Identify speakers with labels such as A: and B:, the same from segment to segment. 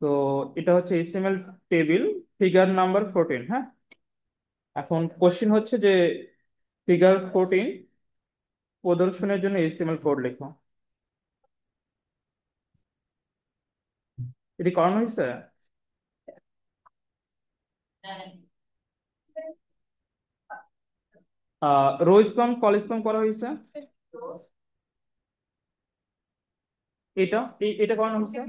A: তো এটা হচ্ছে এইচটিএমএল টেবিল, ফিগার নাম্বার 14। হ্যাঁ, এখন কোশ্চিন হচ্ছে যে ফিগার 14 প্রদর্শনের জন্য এইচটিএমএল কোড লেখো। এটি করানো হয়েছে? রো স্পাম কল স্পাম করা হয়েছে। এটা করানো হয়েছে।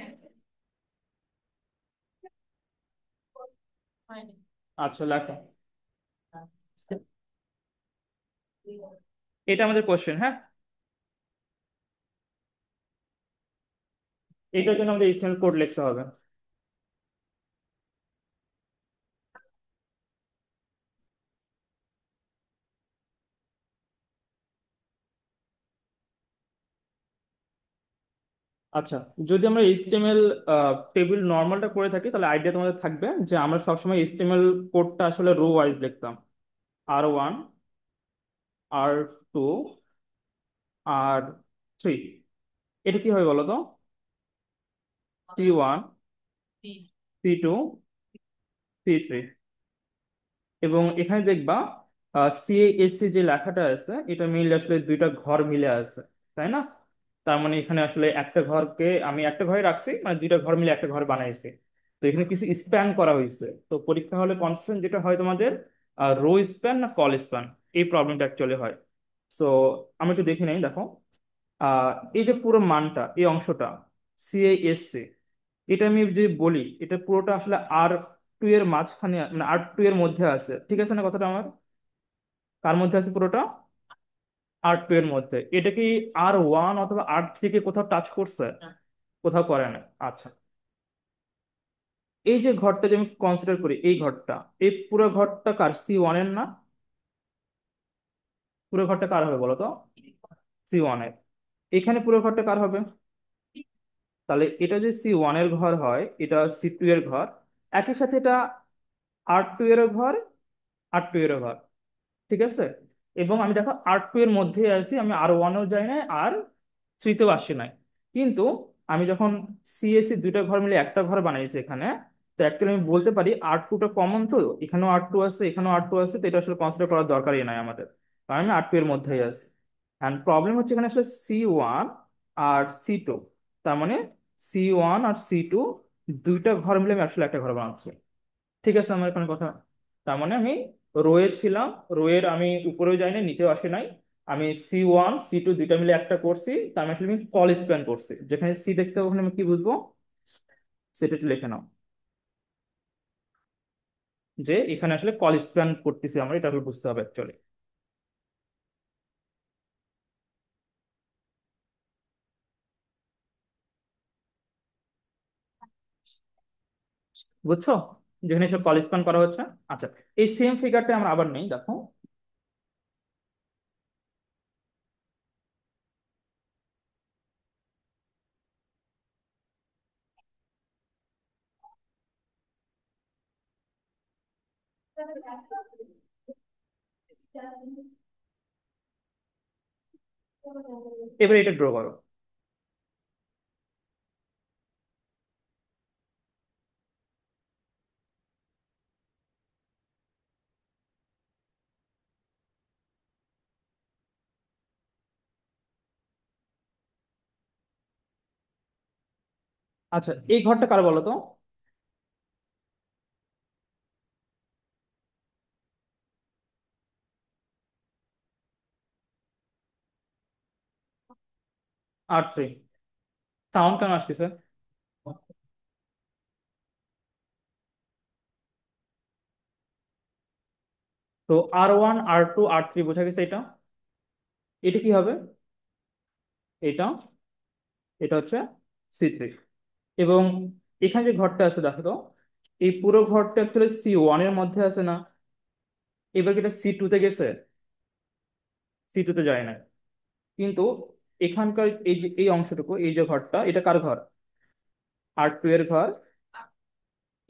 A: আচ্ছা, লেখো। এটা আমাদের কোশ্চেন। হ্যাঁ, এটার জন্য আমাদের এইচটিএমএল কোড লিখতে হবে। আচ্ছা, যদি আমরা এইচটিএমএল টেবিল নর্মালটা করে থাকি তাহলে আইডিয়া তোমাদের থাকবে যে আমরা সবসময় এইচটিএমএল কোডটা আসলে রো ওয়াইজ লিখতাম। R1, R2, R3। এটা কি হয় বলো তো? C1, C2, C3। এবং এখানে দেখবা CASC যে লেখাটা আছে এটা মিলে আসলে দুইটা ঘর মিলে আছে, তাই না? তার মানে এখানে আসলে একটা ঘরকে আমি একটা ঘরে রাখছি, মানে দুইটা ঘর মিলে একটা ঘর বানাইছি। তো এখানে কিছু স্প্যান করা হয়েছে। তো পরীক্ষা হলে কনফার্ম যেটা হয় তোমাদের রো স্প্যান না কল স্প্যান, এই প্রবলেমটা অ্যাকচুয়ালি হয়। সো আমি একটু দেখে নেই, দেখো। আহ এই যে পুরো মানটা, এই অংশটা CASC, এটা আমি যে বলি এটা পুরোটা আসলে R2 এর মাঝখানে, মানে R2 এর মধ্যে আছে, ঠিক আছে না কথাটা আমার? কার মধ্যে আছে পুরোটা? R2 এর মধ্যে। এটা কি R1 অথবা R3 কে কোথাও টাচ করছে? কোথাও করে না। আচ্ছা, এই যে ঘরটা যে আমি কনসিডার করি, এই ঘরটা, এই পুরো ঘরটা কার? C1 এর না? পুরো ঘরটা কার হবে বলো তো? C1 এর। এখানে পুরো ঘরটা কার হবে? তাহলে এটা যে C1 এর ঘর হয়, এটা C2 এর ঘর, একই সাথে এটা R2 এর ঘর, R2 এর ঘর, ঠিক আছে? এবং আমি দেখো R2 এর মধ্যে আছি, আমি R1-ও যাই নাই, আর থ্রিতেও আসি নাই। কিন্তু আমি যখন CSC দুইটা ঘর মিলে একটা ঘর বানাইছি এখানে, তো অ্যাকচুয়ালি আমি বলতে পারি R2টা কমন, তো এখানেও R2 আছে, এখানেও R2 আছে, তো এটা আসলে কনসিডার করার দরকারই নাই আমাদের, কারণ আমি R2 এর মধ্যেই আছি। অ্যান্ড প্রবলেম হচ্ছে এখানে আসলে C1 আর C2, তার মানে C1 আর C2 দুইটা ঘর মিলে আমি আসলে একটা ঘর বানাচ্ছি। ঠিক আছে আমার এখানে কথা? তার মানে আমি রোয়ে ছিলাম, রোয়ের আমি উপরেও যাই নাই, নিচেও আসি নাই, আমি C1 C2 দুইটা মিলে একটা করছি, তার মানে আসলে আমি কল স্প্যান করছি। যেখানে সি দেখতে হবে ওখানে আমি কি বুঝবো, সেটা একটু লিখে নাও, যে এখানে আসলে কল স্প্যান করতেছি আমরা, এটা আসলে বুঝতে হবে অ্যাকচুয়ালি। বুঝছো যেখানে সব কল স্প্যান করা হচ্ছে? আচ্ছা, এই সেম ফিগারটা আমরা আবার নেই, দেখো। এবার এটা ড্র করো। আচ্ছা, এই ঘরটা কার বলো তো? R3। সাউন্ড কেন আসতেছে? তো R1 R2 R3 বোঝা গেছে এটা। এটা কি হবে? এটা, এটা হচ্ছে C3। এবং এখানে যে ঘরটা আছে দেখো তো, এই পুরো ঘরটা অ্যাকচুয়ালি C1 এর মধ্যে আছে না? এবার কি এটা C2 তে গেছে? C2 তে যায় না। কিন্তু এখানকার এই যে এই অংশটুকু, এই যে ঘরটা, এটা কার ঘর? R2 এর ঘর।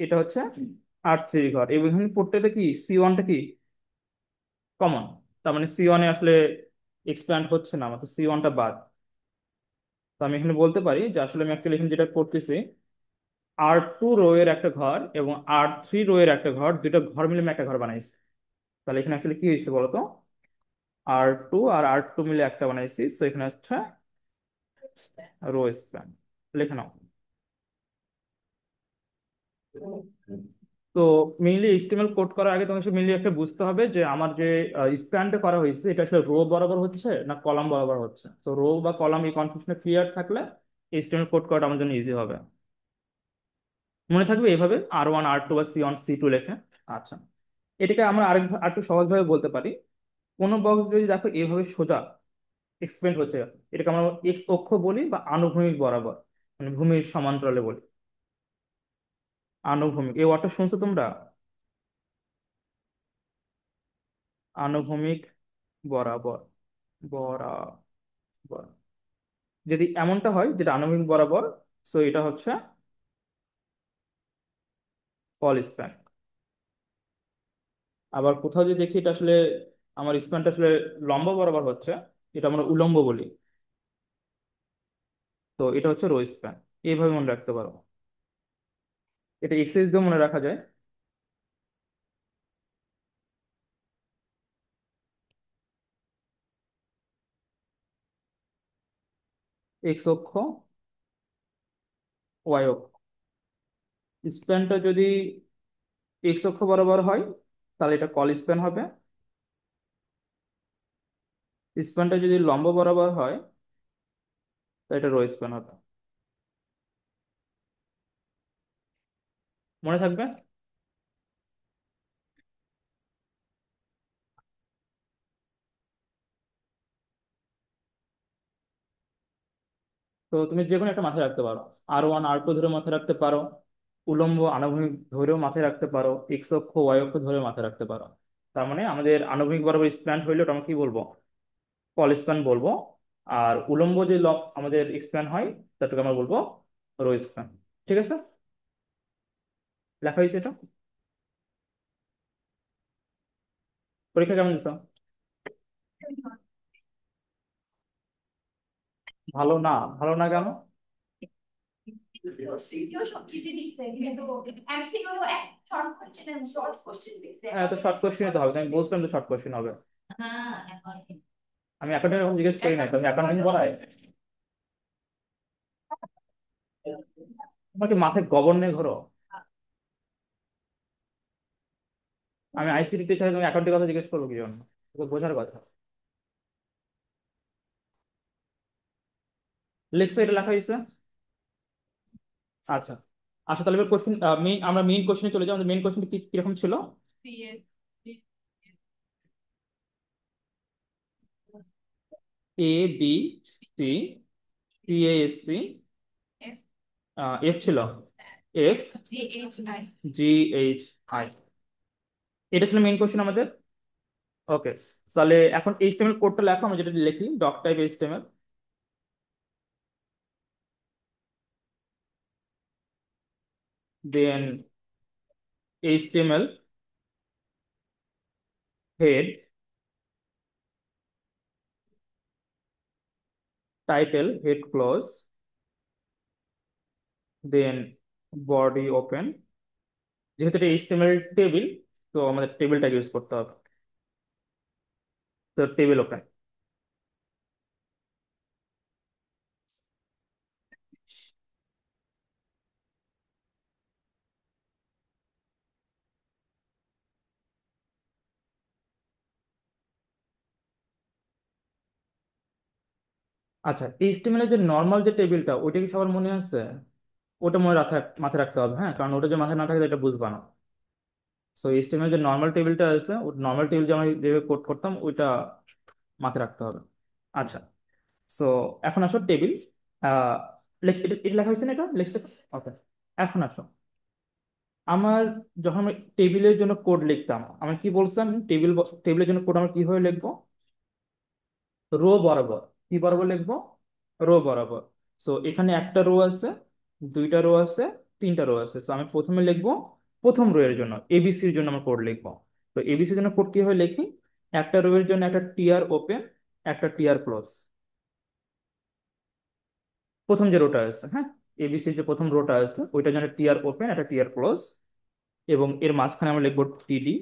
A: এটা হচ্ছে R3 ঘর। এবং এখানে প্রত্যেকটা কি C1টা কি কমন, তার মানে C1 এ আসলে এক্সপ্যান্ড হচ্ছে না, আমার তো C1টা বাদ। তো আমি এখানে বলতে পারি যে আসলে আমি অ্যাকচুয়ালি এখানে যেটা করতেছি, R2 রো এর একটা ঘর এবং R3 রো এর একটা ঘর, দুটো ঘর মিলে আমি একটা ঘর বানাইছি। তাহলে এখানে আসলে কি হয়েছে বলতো, R2 আর R2 মিলে একটা বানাইছি, তো এখানে হচ্ছে রো স্প্যান। লিখে নাও। তো মেইনলি এইচটিএমএল কোড করার আগে তোমাকে মেইনলি একটা বুঝতে হবে যে আমার যে স্প্যানটা করা হয়েছে এটা আসলে রো বরাবর হচ্ছে না কলাম বরাবর হচ্ছে। তো রো বা কলাম এই কনফিউশনে ক্লিয়ার থাকলে এইচটিএমএল কোড করাটা আমার জন্য ইজি হবে। মনে থাকবে এইভাবে R1 R2 বা C1 C2 লেখে। আচ্ছা, এটাকে আমরা আরেকটু সহজভাবে বলতে পারি। কোনো বক্স যদি দেখো এইভাবে সোজা এক্সপেন্ড হচ্ছে, এটাকে আমরা এক্স অক্ষ বলি বা আনুভূমিক বরাবর, মানে ভূমির সমান্তরালে বলি। আনুভূমিক এই ওয়ার্ডটা শুনছো তোমরা? আনুভূমিক বরাবর, বরাবর। যদি এমনটা হয় যেটা আনুভূমিক বরাবর, সো এটা হচ্ছে কল স্প্যান। আবার কোথাও যদি দেখি এটা আসলে আমার স্প্যানটা আসলে লম্ব বরাবর হচ্ছে, এটা আমরা উলম্ব বলি, তো এটা হচ্ছে রো স্প্যান। এইভাবে মনে রাখতে পারো, এটা এক্সারসাইজ দিয়ে মনে রাখা যায়। এক্স অক্ষ, ওয়াই অক্ষ। স্প্যানটা যদি এক্স অক্ষ বরাবর হয় তাহলে এটা কল স্প্যান হবে। স্প্যানটা যদি লম্ব বরাবর হয় তাহলে এটা রো স্প্যান হবে। মনে থাকবে? তো তুমি যে কোনো একটা মাথায় রাখতে পারো। R1 R2 ধরে মাথায় রাখতে পারো, উলম্ব আনুভূমিক ধরেও মাথায় রাখতে পারো, এক্স অক্ষ ওয়াই অক্ষ ধরে মাথায় রাখতে পারো। তার মানে আমাদের আনুভূমিক বরাবর স্প্যান হইলে ওটা আমরা কি বলবো, কল স্প্যান বলবো। আর উলম্ব যে আমাদের স্প্যান হয় তাটাকে আমরা বলবো রো স্প্যান। ঠিক আছে, লেখা হয়েছে এটা। পরীক্ষা কেমন দিছো? ভালো না? ভালো না কেন?
B: সিটিও সব কিছু দিচ্ছে কিন্তু এমসিকিউ শর্ট কোশ্চেনের শর্ট কোশ্চেন দিচ্ছে
A: হ্যাঁ, তো শর্ট কোশ্চেন তো হবে, আমি বলছিলাম তো শর্ট কোশ্চেন হবে।
B: হ্যাঁ এখন
A: আমি অ্যাকাউন্টিং এখন জিজ্ঞেস করি না, তুমি অ্যাকাউন্টিং পড়াই? তোমাকে মাথায় গোবর নেই ঘোরো। আমি আইসিটি টিচার, তুমি অ্যাকাউন্টিং কথা জিজ্ঞেস করবো কি জন্য? তোকে বোঝার কথা। লিখছো, এটা লেখা হয়েছে। আচ্ছা, আচ্ছা, তাহলে এবার কোশ্চেন মেইন, আমরা মেইন কোশ্চেনে চলে যাই। আমাদের মেইন কোশ্চেন কি কিরকম ছিল? ABC, CASC, এফ ছিল, এফ
B: জিএইচআই
A: GHI। এটা ছিল মেইন কোশ্চেন আমাদের। ওকে, তাহলে এখন এইচটিএমএল কোডটা লেখো, আমরা যেটা লিখি doctype HTML. Then HTML head, title head close, then body open. যেহেতু এটা এইচটিএমএল টেবিল, তো আমাদের টেবিলটা ইউজ করতে হবে, তো টেবিল ওপেন। আচ্ছা, এইচটিএমএল এর যে নর্মাল যে টেবিলটা, ওইটা কি সবার মনে আছে? ওটা মনে মাথায় রাখতে হবে, হ্যাঁ, কারণ ওটা যে মাথায় না থাকে এটা বুঝবা না। সো এইচটিএমএল যে নর্মাল টেবিলটা আছে, ওই নর্মাল টেবিল যে আমরা যেভাবে কোড করতাম ওইটা মাথায় রাখতে হবে। আচ্ছা, সো এখন আসো টেবিল। আহ এটা লেখা হয়েছে না, এটা লেখছে। ওকে, এখন আসো। আমার যখন আমি টেবিলের জন্য কোড লিখতাম, আমি কি বলছিলাম, টেবিলের জন্য কোড আমরা কিভাবে লিখবো? রো বরাবর। কি বরাবর লিখবো? রো বরাবর। সো এখানে একটা রো আছে, দুইটা রো আছে, তিনটা রো আছে। সো আমি প্রথমে লিখবো প্রথম রো এর জন্য, এবিসির জন্য আমরা কোড লিখবো। তো এবিসির জন্য কোড কিভাবে লিখি? একটা রো এর জন্য একটা টিআর ওপেন, একটা টিআর ক্লোজ, প্রথম যে রোটা আছে, হ্যাঁ। এবিসি যে প্রথম রোটা আছে ওইটা যেন টিআর ওপেন, একটা টিআর ক্লোজ, এবং এর মাঝখানে আমরা লিখবো টিডি,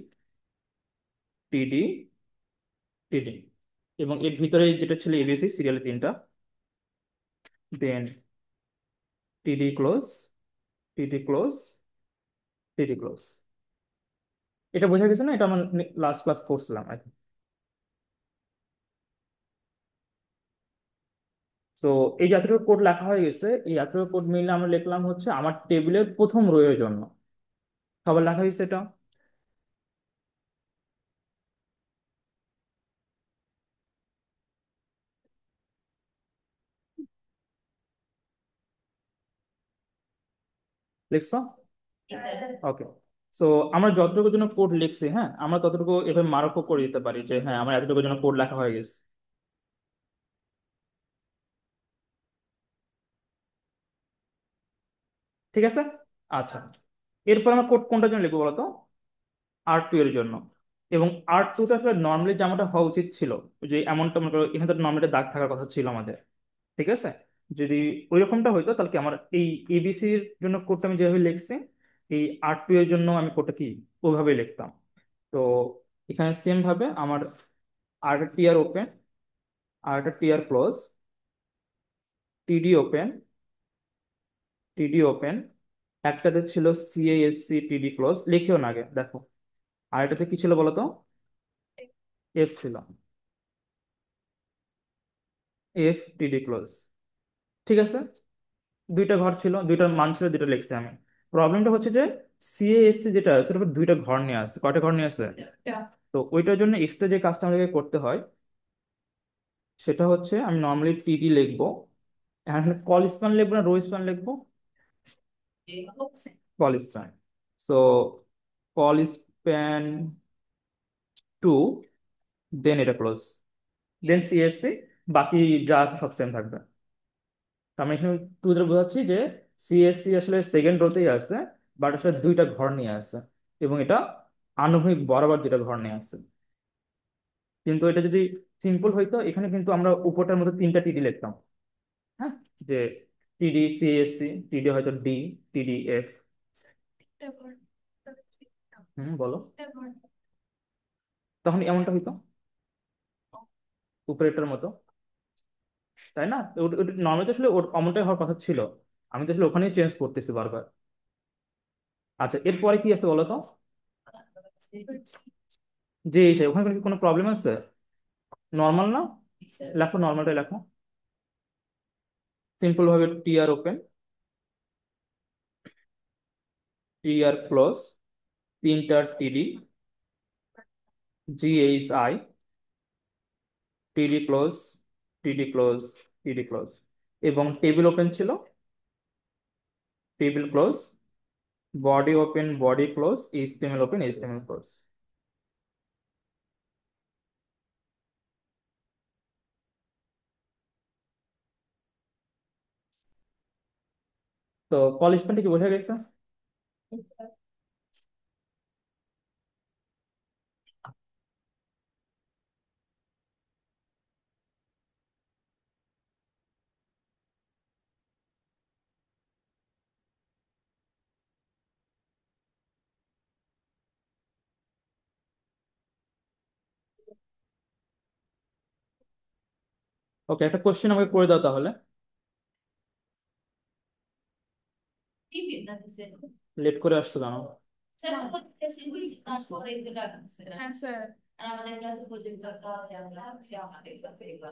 A: টিডি, টিডি, এবং এর ভিতরে যেটা ছিল এবিসি সিরিয়ালে তিনটা, দেন টিডি ক্লোজ, টিডি ক্লোজ, টিডি ক্লোজ। এটা বোঝা গেছে না? এটা আমার লাস্ট ক্লাস করছিলাম আর কি। তো এই যতটুকু কোড লেখা হয়ে গেছে, এই এতটুকু কোড মিলে আমরা লিখলাম হচ্ছে আমার টেবিলের প্রথম রো এর জন্য। সবার লেখা হয়েছে এটা? লিখছো? ওকে। সো আমরা যতটুকুর জন্য কোড লিখছি, হ্যাঁ, আমরা ততটুকু এভাবে মার্কও করে দিতে পারি যে হ্যাঁ আমার এতটুকুর জন্য কোড লেখা হয়ে গেছে। ঠিক আছে। আচ্ছা, এরপর আমরা কোড কোনটার জন্য লিখবো বলতো? আর টু এর জন্য। এবং আর টুটা আসলে নর্মালি যেমনটা হওয়া উচিত ছিল, যে এমনটা মনে করো এখানে তো নর্মালি দাগ থাকার কথা ছিল আমাদের, ঠিক আছে? যদি ওই রকমটা হইতো তাহলে কি আমার এই এবিসির জন্য কোডটা আমি যেভাবে লিখছি, এই আর টু এর জন্য আমি কোডটা কি ওইভাবে লিখতাম। তো এখানে সেম ভাবে আমার আর টিআর ওপেন, আর TR close, TD open, TD open, একটাতে ছিল সিএএসসি টিডি ক্লোজ, লিখিও না আগে দেখো। আর এটাতে কি ছিল বলতো? এফ ছিল, এফ টিডি ক্লোজ। ঠিক আছে, দুইটা ঘর ছিল, দুইটার মান ছিল, দুইটা লিখছি আমি। প্রবলেমটা হচ্ছে যে সিএএসসি যেটা আছে সেটার উপর দুইটা ঘর নিয়ে আসছে। কয়টা ঘর নিয়ে আসছে? তো ওইটার জন্য এক্সট্রা যে কাজটা আমাদেরকে করতে হয় সেটা হচ্ছে আমি নর্মালি টিডি লিখবো, এখানে কল স্প্যান লিখবো না রো স্প্যান লিখবো? Col span. So col span two, then এটা ক্লোজ, দেন সিএসসি, বাকি যা আছে সব সেম থাকবে। তো আমি এখানে টু দ্বারা বোঝাচ্ছি যে সিএসসি আসলে সেকেন্ড রোতেই আছে, বাট আসলে দুইটা ঘর নিয়ে আছে, এবং এটা আনুভূমিক বরাবর দুইটা ঘর নিয়ে আছে। কিন্তু এটা যদি সিম্পল হইতো, এখানে কিন্তু আমরা উপরটার মধ্যে তিনটা টিডি লিখতাম, হ্যাঁ, যে টিডি সিএসসি, টিডি হয়তো ডি, টিডি এফ। বলো। তখন এমনটা হইতো উপরেরটার মতো, তাই না? নর্মালি তো আসলে ওর অমনটাই হওয়ার কথা ছিল, আমি তো আসলে ওখানেই চেঞ্জ করতেছি বারবার। আচ্ছা, এরপরে কি আছে বলো তো? যে এই ওখানে কি কোনো প্রবলেম আছে? নর্মাল না? লেখো, নর্মালটাই লেখো। সিম্পল ভাবে টিআর ওপেন, টিআর ক্লোজ, তিনটা টিডি, জিএইচআই, টিডি ক্লোজ, টিডি ক্লোজ, টিডি ক্লোজ, এবং টেবিল ওপেন ছিল, table close, body open, body close, HTML open, HTML close. তো কল স্পেনটা কি বোঝা গেছে? ওকে, একটা কোশ্চেন আমাকে করে দাও তাহলে। লেট করে আসছো কেন?
B: হ্যাঁ স্যার। আর আমাদের ক্লাসে প্রজেক্ট করতে আছে, আমরা আমাদের ক্লাসে এগুলো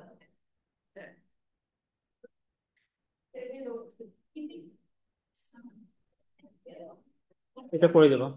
A: এটা করে দেবা।